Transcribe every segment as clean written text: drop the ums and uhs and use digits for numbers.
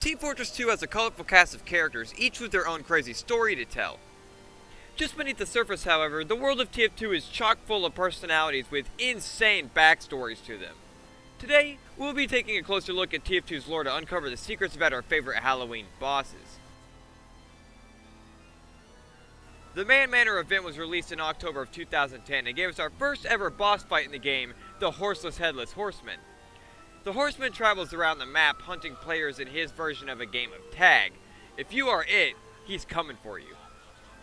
Team Fortress 2 has a colorful cast of characters, each with their own crazy story to tell. Just beneath the surface, however, the world of TF2 is chock full of personalities with insane backstories to them. Today, we'll be taking a closer look at TF2's lore to uncover the secrets about our favorite Halloween bosses. The Man Manor event was released in October of 2010 and gave us our first ever boss fight in the game, the Horseless Headless Horseman. The Horseman travels around the map hunting players in his version of a game of tag. If you are it, he's coming for you.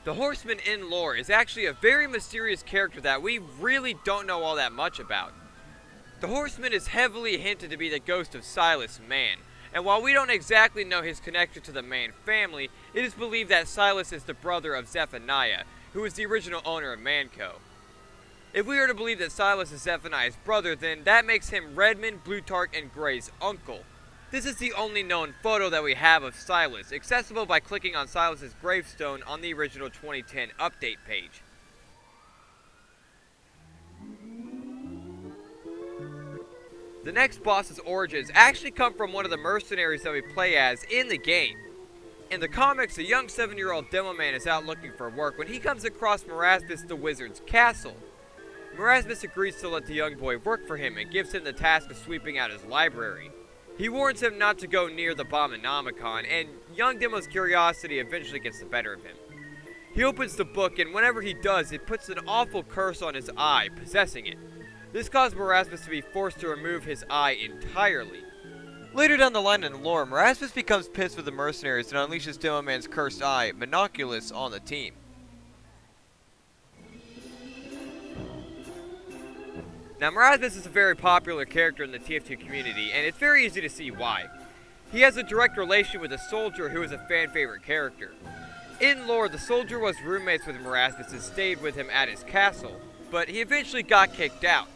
The Horseman in lore is actually a very mysterious character that we really don't know all that much about. The Horseman is heavily hinted to be the ghost of Silas Mann, and while we don't exactly know his connection to the Mann family, it is believed that Silas is the brother of Zephaniah, who is the original owner of Manco. If we are to believe that Silas is Zephaniah's brother, then that makes him Redmond, Blutarch, and Gray's uncle. This is the only known photo that we have of Silas, accessible by clicking on Silas's gravestone on the original 2010 update page. The next boss's origins actually come from one of the mercenaries that we play as in the game. In the comics, a young 7-year-old demo man is out looking for work when he comes across Marasmus the Wizard's castle. Marasmus agrees to let the young boy work for him and gives him the task of sweeping out his library. He warns him not to go near the Abominomicon, and young Demo's curiosity eventually gets the better of him. He opens the book, and whenever he does, it puts an awful curse on his eye, possessing it. This caused Marasmus to be forced to remove his eye entirely. Later down the line in the lore, Marasmus becomes pissed with the mercenaries and unleashes Demo Man's cursed eye, Monoculus, on the team. Now, Marasmus is a very popular character in the TF2 community, and it's very easy to see why. He has a direct relation with a soldier who is a fan-favorite character. In lore, the soldier was roommates with Marasmus and stayed with him at his castle, but he eventually got kicked out.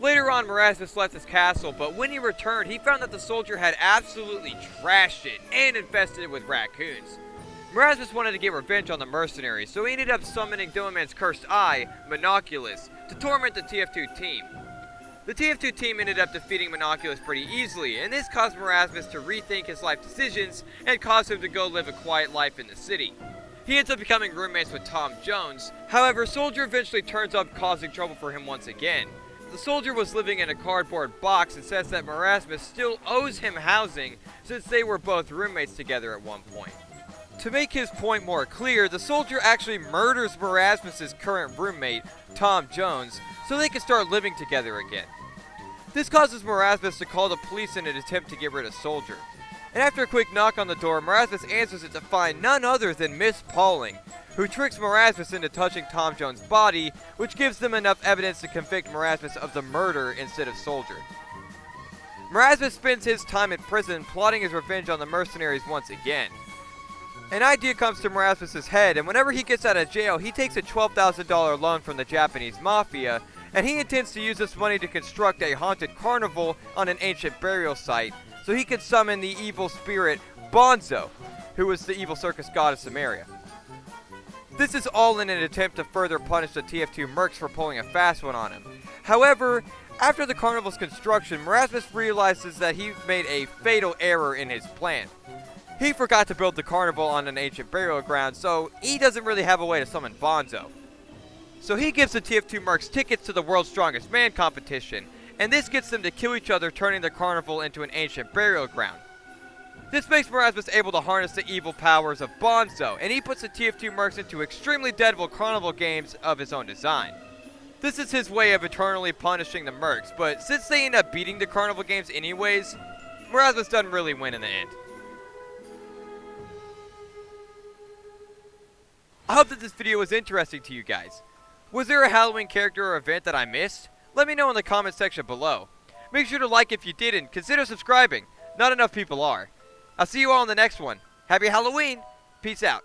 Later on, Marasmus left his castle, but when he returned, he found that the soldier had absolutely trashed it and infested it with raccoons. Marasmus wanted to get revenge on the mercenaries, so he ended up summoning Demo Man's cursed eye, Monoculus, to torment the TF2 team. The TF2 team ended up defeating Monoculus pretty easily, and this caused Marasmus to rethink his life decisions and caused him to go live a quiet life in the city. He ends up becoming roommates with Tom Jones. However, Soldier eventually turns up causing trouble for him once again. The Soldier was living in a cardboard box and says that Marasmus still owes him housing since they were both roommates together at one point. To make his point more clear, the Soldier actually murders Marasmus' current roommate, Tom Jones, so they can start living together again. This causes Marasmus to call the police in an attempt to get rid of Soldier. And after a quick knock on the door, Marasmus answers it to find none other than Miss Pauling, who tricks Marasmus into touching Tom Jones' body, which gives them enough evidence to convict Marasmus of the murder instead of Soldier. Marasmus spends his time in prison plotting his revenge on the mercenaries once again. An idea comes to Marasmus' head, and whenever he gets out of jail, he takes a $12,000 loan from the Japanese mafia, and he intends to use this money to construct a haunted carnival on an ancient burial site, so he can summon the evil spirit Bonzo, who was the evil circus god of Samaria. This is all in an attempt to further punish the TF2 mercs for pulling a fast one on him. However, after the carnival's construction, Marasmus realizes that he made a fatal error in his plan. He forgot to build the carnival on an ancient burial ground, so he doesn't really have a way to summon Bonzo. So he gives the TF2 mercs tickets to the World's Strongest Man competition, and this gets them to kill each other, turning the carnival into an ancient burial ground. This makes Marasmus able to harness the evil powers of Bonzo, and he puts the TF2 mercs into extremely deadly carnival games of his own design. This is his way of eternally punishing the mercs, but since they end up beating the carnival games anyways, Marasmus doesn't really win in the end. I hope that this video was interesting to you guys. Was there a Halloween character or event that I missed? Let me know in the comment section below. Make sure to like if you did and consider subscribing. Not enough people are. I'll see you all in the next one. Happy Halloween! Peace out.